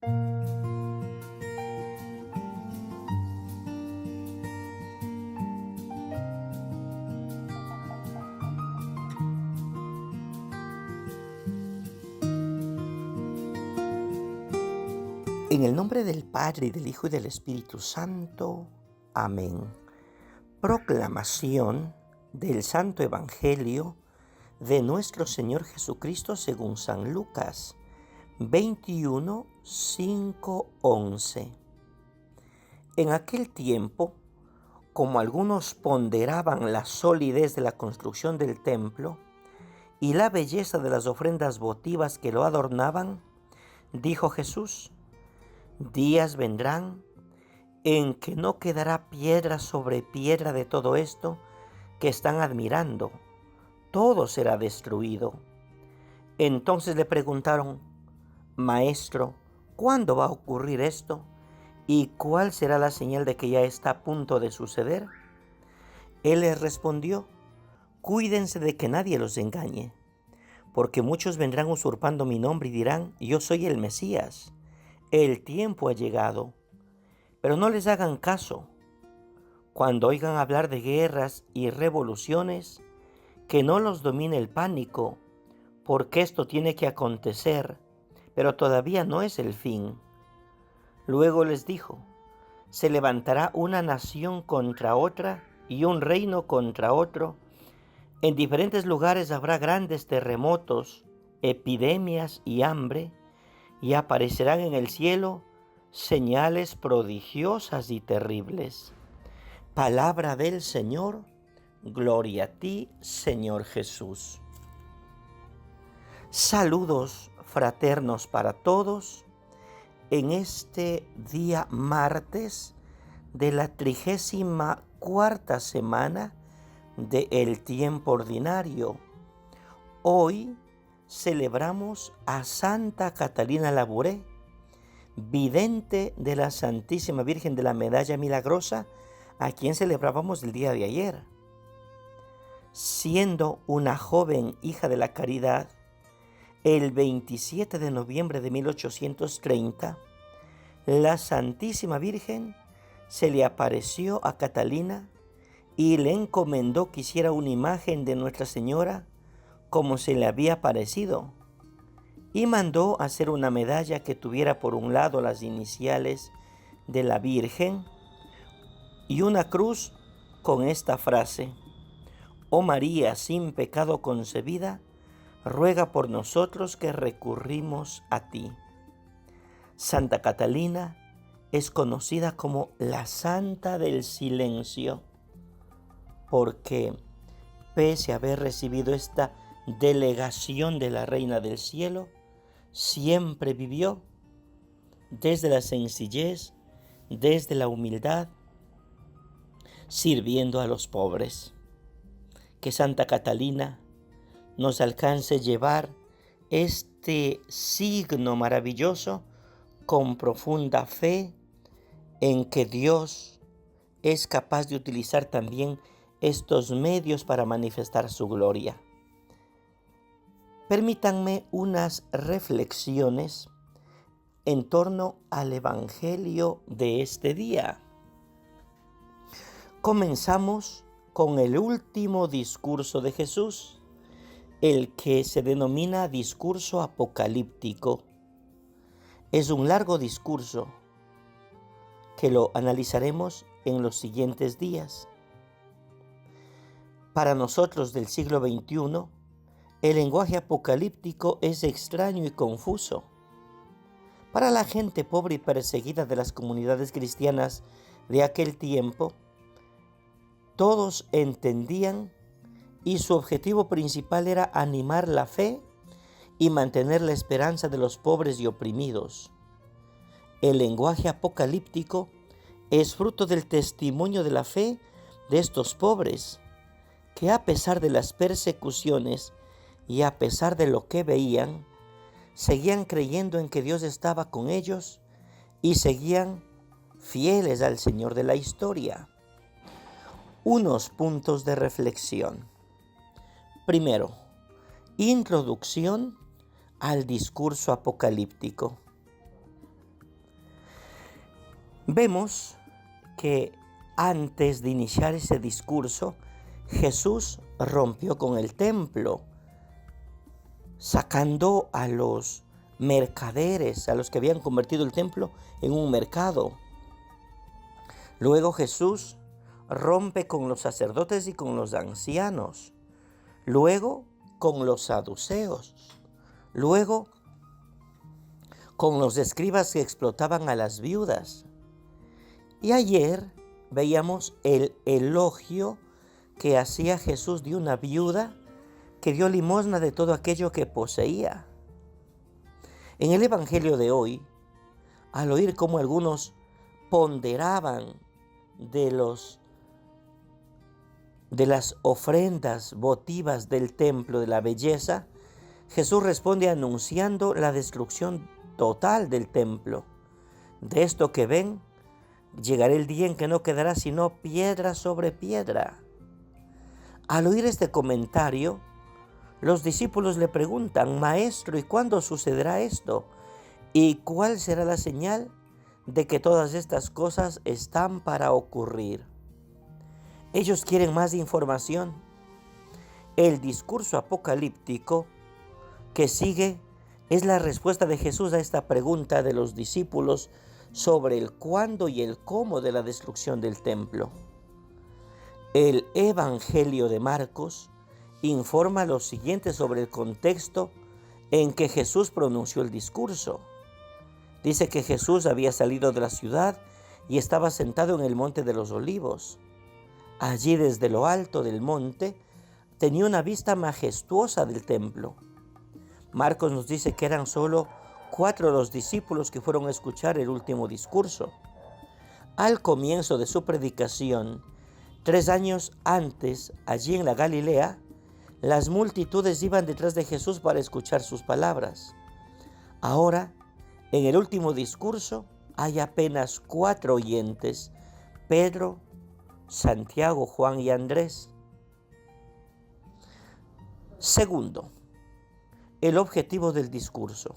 En el nombre del Padre, y del Hijo, y del Espíritu Santo. Amén. Proclamación del Santo Evangelio de nuestro Señor Jesucristo según San Lucas 21, 5, 11. En aquel tiempo, como algunos ponderaban la solidez de la construcción del templo y la belleza de las ofrendas votivas que lo adornaban, dijo Jesús: días vendrán en que no quedará piedra sobre piedra de todo esto que están admirando. Todo será destruido. Entonces le preguntaron: Maestro, ¿cuándo va a ocurrir esto? ¿Y cuál será la señal de que ya está a punto de suceder? Él les respondió: Cuídense de que nadie los engañe, porque muchos vendrán usurpando mi nombre y dirán: Yo soy el Mesías. El tiempo ha llegado. Pero no les hagan caso. Cuando oigan hablar de guerras y revoluciones, que no los domine el pánico, porque esto tiene que acontecer, pero todavía no es el fin. Luego les dijo: se levantará una nación contra otra y un reino contra otro. En diferentes lugares habrá grandes terremotos, epidemias y hambre, y aparecerán en el cielo señales prodigiosas y terribles. Palabra del Señor. Gloria a ti, Señor Jesús. Saludos fraternos para todos en este día martes de la 34ª semana del tiempo ordinario. Hoy celebramos a Santa Catalina Labouré, vidente de la Santísima Virgen de la Medalla Milagrosa, a quien celebrábamos el día de ayer. Siendo una joven hija de la caridad, el 27 de noviembre de 1830, la Santísima Virgen se le apareció a Catalina y le encomendó que hiciera una imagen de Nuestra Señora como se le había aparecido, y mandó hacer una medalla que tuviera por un lado las iniciales de la Virgen y una cruz con esta frase: Oh María, sin pecado concebida, ruega por nosotros que recurrimos a ti. Santa Catalina es conocida como la Santa del Silencio, porque pese a haber recibido esta delegación de la Reina del Cielo, siempre vivió desde la sencillez, desde la humildad, sirviendo a los pobres. Que Santa Catalina nos alcance a llevar este signo maravilloso con profunda fe en que Dios es capaz de utilizar también estos medios para manifestar su gloria. Permítanme unas reflexiones en torno al Evangelio de este día. Comenzamos con el último discurso de Jesús, el que se denomina discurso apocalíptico. Es un largo discurso que lo analizaremos en los siguientes días. Para nosotros del siglo XXI, el lenguaje apocalíptico es extraño y confuso. Para la gente pobre y perseguida de las comunidades cristianas de aquel tiempo, todos entendían y su objetivo principal era animar la fe y mantener la esperanza de los pobres y oprimidos. El lenguaje apocalíptico es fruto del testimonio de la fe de estos pobres, que a pesar de las persecuciones y a pesar de lo que veían, seguían creyendo en que Dios estaba con ellos y seguían fieles al Señor de la historia. Unos puntos de reflexión. Primero, introducción al discurso apocalíptico. Vemos que antes de iniciar ese discurso, Jesús rompió con el templo, sacando a los mercaderes, a los que habían convertido el templo en un mercado. Luego Jesús rompe con los sacerdotes y con los ancianos. Luego con los saduceos. Luego con los escribas que explotaban a las viudas. Y ayer veíamos el elogio que hacía Jesús de una viuda que dio limosna de todo aquello que poseía. En el Evangelio de hoy, al oír cómo algunos ponderaban de las ofrendas votivas del templo de la belleza, Jesús responde anunciando la destrucción total del templo. De esto que ven, llegará el día en que no quedará sino piedra sobre piedra. Al oír este comentario, los discípulos le preguntan: Maestro, ¿y cuándo sucederá esto? ¿Y cuál será la señal de que todas estas cosas están para ocurrir? Ellos quieren más información. El discurso apocalíptico que sigue es la respuesta de Jesús a esta pregunta de los discípulos sobre el cuándo y el cómo de la destrucción del templo. El Evangelio de Marcos informa lo siguiente sobre el contexto en que Jesús pronunció el discurso. Dice que Jesús había salido de la ciudad y estaba sentado en el monte de los Olivos. Allí, desde lo alto del monte, tenía una vista majestuosa del templo. Marcos nos dice que eran solo 4 los discípulos que fueron a escuchar el último discurso. Al comienzo de su predicación, 3 años antes, allí en la Galilea, las multitudes iban detrás de Jesús para escuchar sus palabras. Ahora, en el último discurso, hay apenas 4 oyentes: Pedro, Santiago, Juan y Andrés. Segundo, el objetivo del discurso.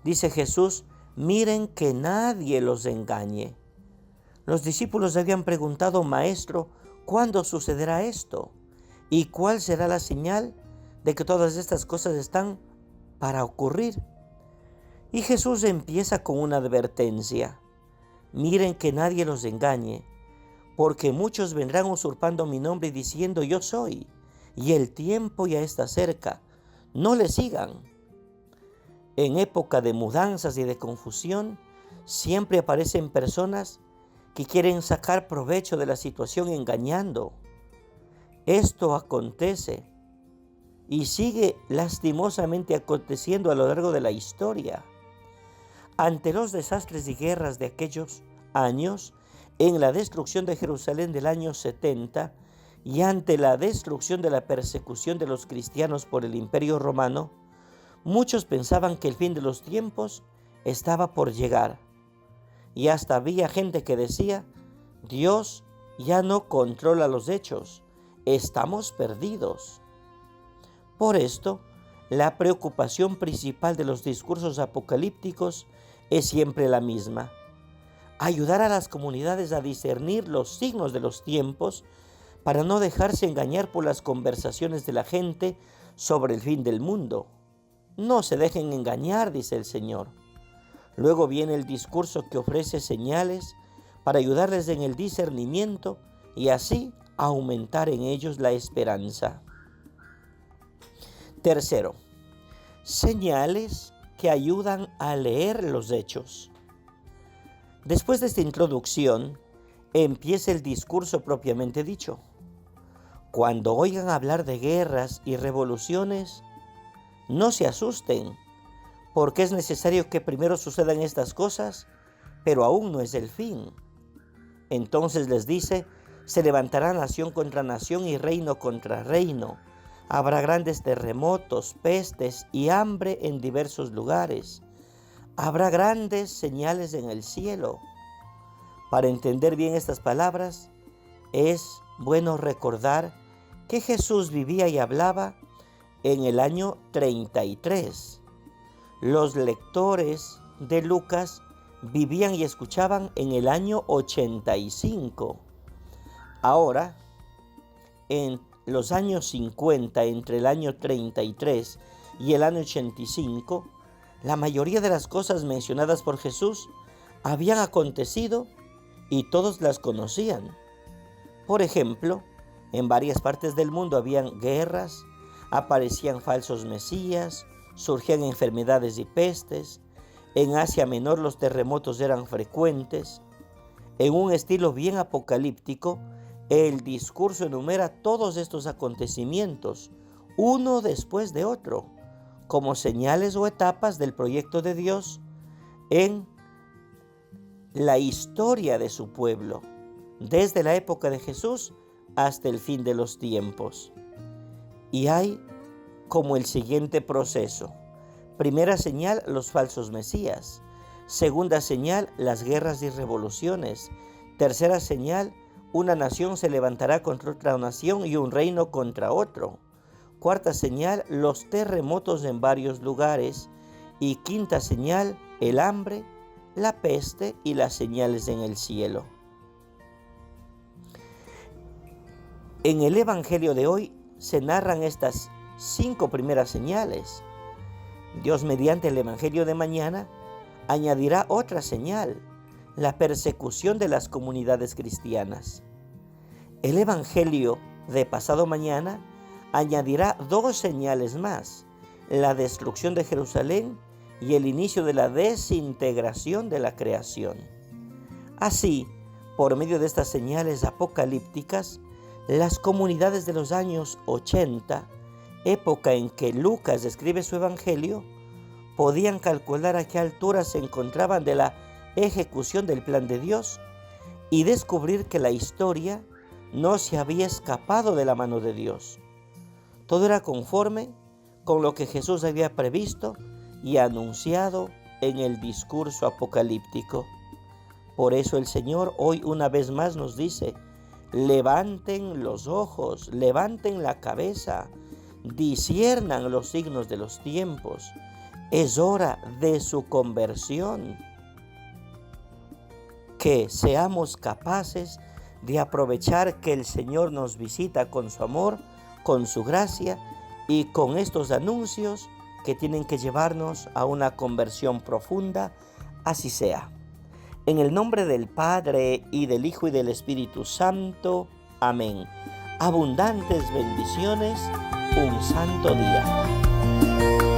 Dice Jesús: miren que nadie los engañe. Los discípulos habían preguntado: Maestro, ¿cuándo sucederá esto? ¿Y cuál será la señal de que todas estas cosas están para ocurrir? Y Jesús empieza con una advertencia: miren que nadie los engañe, porque muchos vendrán usurpando mi nombre y diciendo: yo soy, y el tiempo ya está cerca. No le sigan. En época de mudanzas y de confusión, siempre aparecen personas que quieren sacar provecho de la situación engañando. Esto acontece y sigue lastimosamente aconteciendo a lo largo de la historia. Ante los desastres y guerras de aquellos años, en la destrucción de Jerusalén del año 70 y ante la destrucción de la persecución de los cristianos por el Imperio Romano, muchos pensaban que el fin de los tiempos estaba por llegar. Y hasta había gente que decía: Dios ya no controla los hechos, estamos perdidos. Por esto, la preocupación principal de los discursos apocalípticos es siempre la misma: ayudar a las comunidades a discernir los signos de los tiempos para no dejarse engañar por las conversaciones de la gente sobre el fin del mundo. No se dejen engañar, dice el Señor. Luego viene el discurso que ofrece señales para ayudarles en el discernimiento y así aumentar en ellos la esperanza. Tercero, señales que ayudan a leer los hechos. Después de esta introducción, empieza el discurso propiamente dicho. Cuando oigan hablar de guerras y revoluciones, no se asusten, porque es necesario que primero sucedan estas cosas, pero aún no es el fin. Entonces les dice: se levantará nación contra nación y reino contra reino. Habrá grandes terremotos, pestes y hambre en diversos lugares. Habrá grandes señales en el cielo. Para entender bien estas palabras, es bueno recordar que Jesús vivía y hablaba en el año 33. Los lectores de Lucas vivían y escuchaban en el año 85. Ahora, en los años 50, entre el año 33 y el año 85, la mayoría de las cosas mencionadas por Jesús habían acontecido y todos las conocían. Por ejemplo, en varias partes del mundo habían guerras, aparecían falsos mesías, surgían enfermedades y pestes. En Asia Menor los terremotos eran frecuentes. En un estilo bien apocalíptico, el discurso enumera todos estos acontecimientos, uno después de otro, como señales o etapas del proyecto de Dios en la historia de su pueblo, desde la época de Jesús hasta el fin de los tiempos. Y hay como el siguiente proceso. Primera señal, los falsos mesías. Segunda señal, las guerras y revoluciones. Tercera señal, una nación se levantará contra otra nación y un reino contra otro. Cuarta señal, los terremotos en varios lugares. Y quinta señal, el hambre, la peste y las señales en el cielo. En el Evangelio de hoy se narran estas 5 primeras señales. Dios, mediante el Evangelio de mañana, añadirá otra señal: la persecución de las comunidades cristianas. El Evangelio de pasado mañana añadirá 2 señales más: la destrucción de Jerusalén y el inicio de la desintegración de la creación. Así, por medio de estas señales apocalípticas, las comunidades de los años 80, época en que Lucas escribe su Evangelio, podían calcular a qué altura se encontraban de la ejecución del plan de Dios y descubrir que la historia no se había escapado de la mano de Dios. Todo era conforme con lo que Jesús había previsto y anunciado en el discurso apocalíptico. Por eso el Señor hoy una vez más nos dice: levanten los ojos, levanten la cabeza, disciernan los signos de los tiempos. Es hora de su conversión. Que seamos capaces de aprovechar que el Señor nos visita con su amor, con su gracia y con estos anuncios que tienen que llevarnos a una conversión profunda. Así sea. En el nombre del Padre, y del Hijo, y del Espíritu Santo. Amén. Abundantes bendiciones. Un santo día.